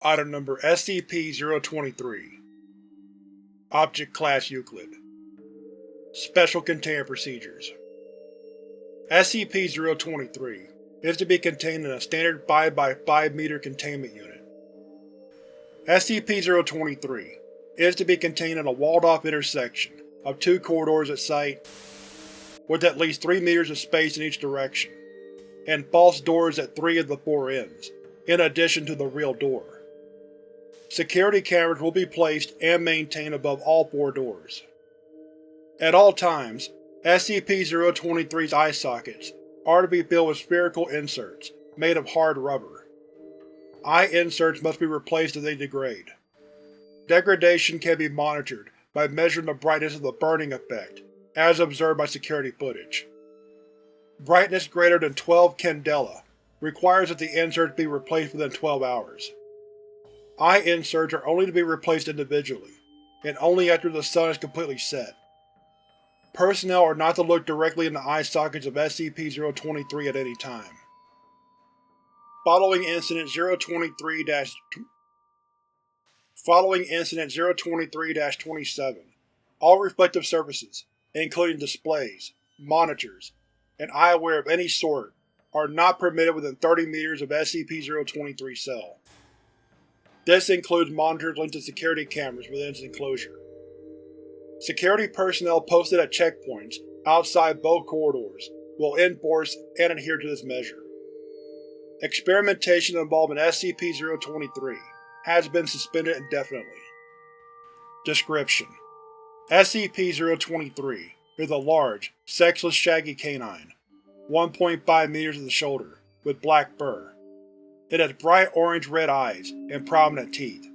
Item Number SCP-023 Object Class Euclid Special Containment Procedures SCP-023 is to be contained in a standard 5 x 5 meter containment unit. SCP-023 is to be contained in a walled-off intersection of 2 corridors at site with at least 3 meters of space in each direction, and false doors at 3 of the 4 ends, in addition to the real door. Security cameras will be placed and maintained above all 4 doors. At all times, SCP-023's eye sockets are to be filled with spherical inserts made of hard rubber. Eye inserts must be replaced as they degrade. Degradation can be monitored by measuring the brightness of the burning effect, as observed by security footage. Brightness greater than 12 candela requires that the inserts be replaced within 12 hours. Eye inserts are only to be replaced individually, and only after the sun is completely set. Personnel are not to look directly in the eye sockets of SCP-023 at any time. Following Incident 023-27, all reflective surfaces, including displays, monitors, and eyewear of any sort, are not permitted within 30 meters of SCP-023 cell. This includes monitors linked to security cameras within its enclosure. Security personnel posted at checkpoints outside both corridors will enforce and adhere to this measure. Experimentation involving SCP-023 has been suspended indefinitely. Description: SCP-023 is a large, sexless shaggy canine, 1.5 meters at the shoulder, with black fur. It has bright orange-red eyes and prominent teeth.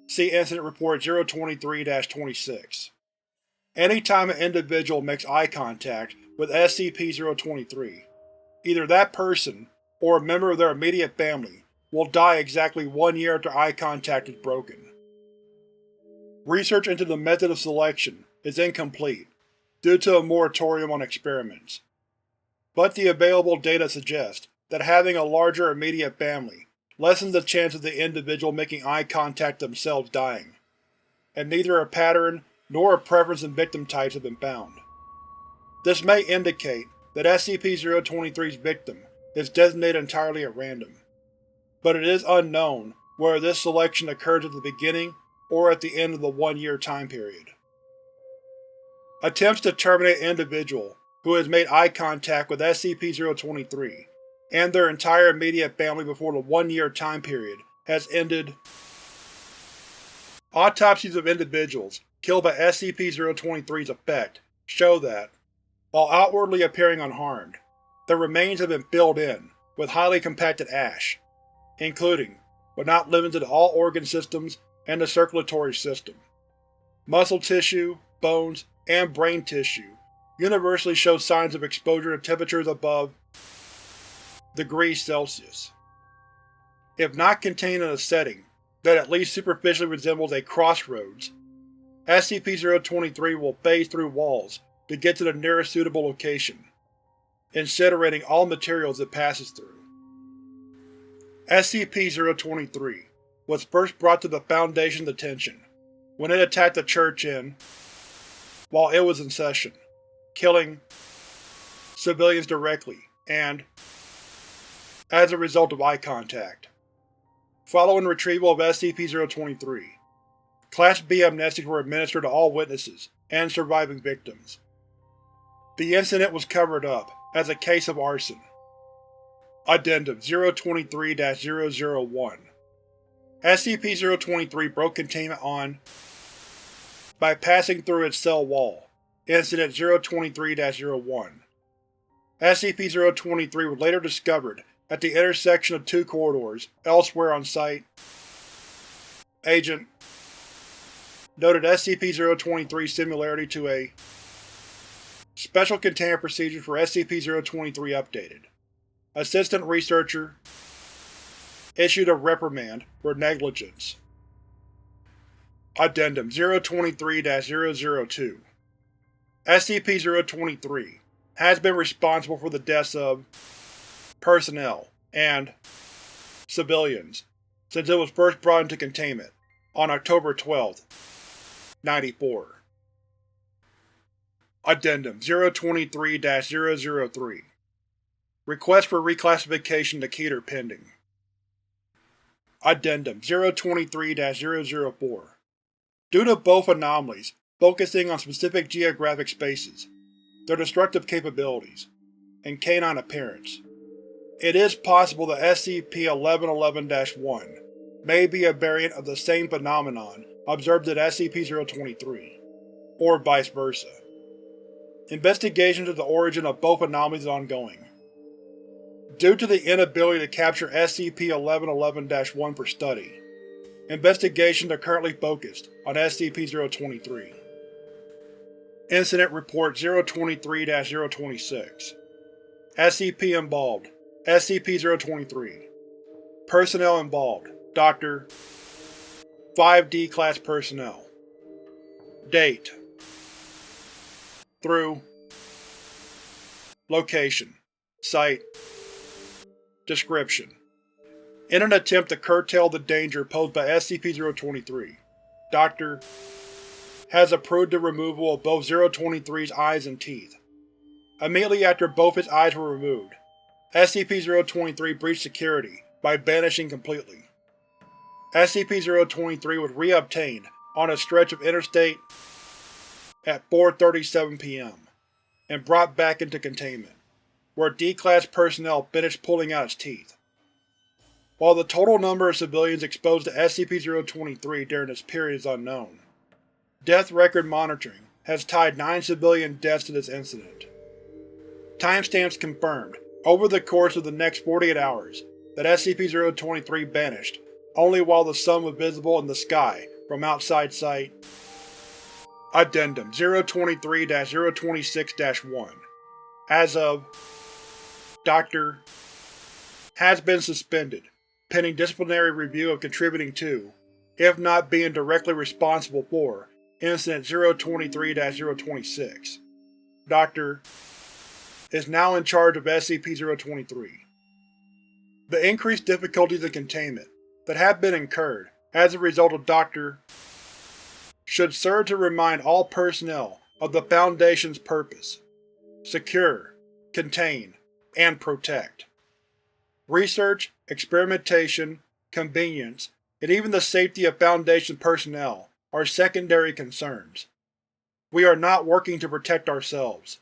See Incident Report 023-26. Anytime an individual makes eye contact with SCP-023, either that person or a member of their immediate family will die exactly 1 year after eye contact is broken. Research into the method of selection is incomplete due to a moratorium on experiments, but the available data suggest that having a larger immediate family lessens the chance of the individual making eye contact themselves dying, and neither a pattern nor a preference in victim types have been found. This may indicate that SCP-023's victim is designated entirely at random, but it is unknown whether this selection occurs at the beginning or at the end of the 1-year time period. Attempts to terminate an individual who has made eye contact with SCP-023 and their entire immediate family before the 1-year time period has ended. Autopsies of individuals killed by SCP-023's effect show that, while outwardly appearing unharmed, their remains have been filled in with highly compacted ash, including, but not limited to all organ systems and the circulatory system. Muscle tissue, bones, and brain tissue universally show signs of exposure to temperatures above degrees Celsius. If not contained in a setting that at least superficially resembles a crossroads, SCP-023 will phase through walls to get to the nearest suitable location, incinerating all materials it passes through. SCP-023 was first brought to the Foundation's attention when it attacked a church while it was in session, killing civilians directly and as a result of eye contact. Following retrieval of SCP-023, Class B amnestics were administered to all witnesses and surviving victims. The incident was covered up as a case of arson. Addendum 023-001 SCP-023 broke containment by passing through its cell wall. Incident 023-01 SCP-023 was later discovered at the intersection of 2 corridors elsewhere on site. Agent noted SCP-023's similarity to a Special Containment Procedures for SCP-023 updated. Assistant Researcher issued a reprimand for negligence. Addendum 023-002 SCP-023 has been responsible for the deaths of personnel and civilians since it was first brought into containment on October 12, 94. Addendum 023-003 Request for reclassification to Keter pending. Addendum 023-004 Due to both anomalies focusing on specific geographic spaces, their destructive capabilities, and canine appearance, it is possible that SCP-1111-1 may be a variant of the same phenomenon observed at SCP-023, or vice versa. Investigation into the origin of both anomalies is ongoing. Due to the inability to capture SCP-1111-1 for study, investigations are currently focused on SCP-023. Incident Report 023-026 SCP involved SCP-023 Personnel involved Dr. 5D Class Personnel. Date Through Location Site Description: in an attempt to curtail the danger posed by SCP-023, Dr. has approved the removal of both 023's eyes and teeth. Immediately after both its eyes were removed, SCP-023 breached security by vanishing completely. SCP-023 was reobtained on a stretch of interstate at 4:37 p.m. and brought back into containment, where D-Class personnel finished pulling out its teeth. While the total number of civilians exposed to SCP-023 during this period is unknown, death record monitoring has tied 9 civilian deaths to this incident. Timestamps confirmed, over the course of the next 48 hours, that SCP-023 vanished only while the sun was visible in the sky from outside sight. Addendum 023-026-1 As of Dr. has been suspended, pending disciplinary review of contributing to, if not being directly responsible for, Incident 023-026. Dr. is now in charge of SCP-023. The increased difficulties in containment that have been incurred as a result of Dr. should serve to remind all personnel of the Foundation's purpose: secure, contain, and protect. Research, experimentation, convenience, and even the safety of Foundation personnel are secondary concerns. We are not working to protect ourselves.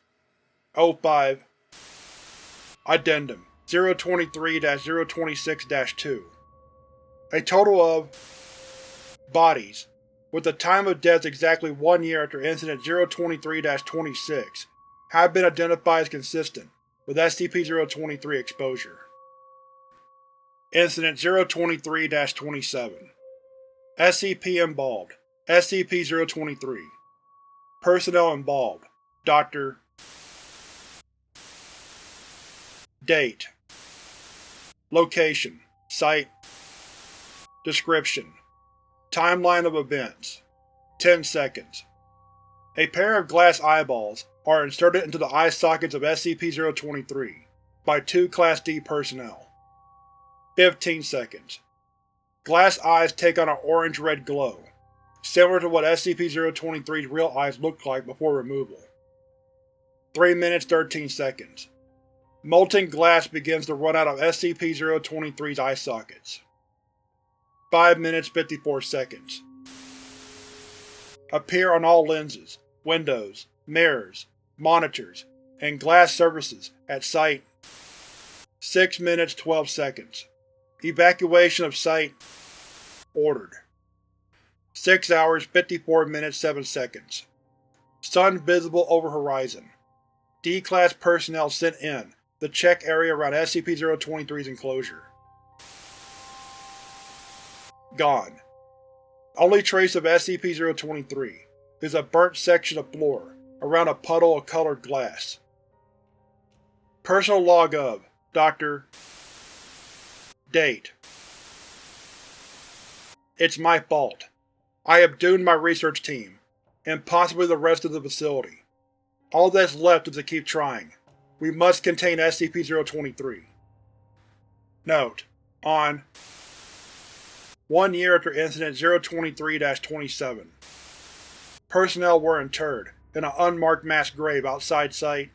O5 Addendum 023-026-2 A total of bodies, with the time of death exactly 1 year after Incident 023-26, have been identified as consistent with SCP-023 exposure. Incident 023-27 SCP involved SCP-023 Personnel involved Dr. Date Location Site Description: timeline of events 10 seconds. A pair of glass eyeballs are inserted into the eye sockets of SCP-023 by 2 Class D personnel. 15 seconds. Glass eyes take on an orange-red glow, similar to what SCP-023's real eyes looked like before removal. 3 minutes 13 seconds. Molten glass begins to run out of SCP-023's eye sockets. 5 minutes 54 seconds. Appear on all lenses, windows, mirrors, monitors, and glass surfaces at Site. 6 minutes 12 seconds. Evacuation of Site ordered. 6 hours 54 minutes 7 seconds. Sun visible over horizon. D-Class personnel sent in the check area around SCP-023's enclosure. Gone. Only trace of SCP-023 is a burnt section of floor around a puddle of colored glass. Personal log of Dr. Date It's my fault. I have doomed my research team, and possibly the rest of the facility. All that's left is to keep trying. We must contain SCP-023. Note: on 1 year after Incident 023-27. Personnel were interred in an unmarked mass grave outside site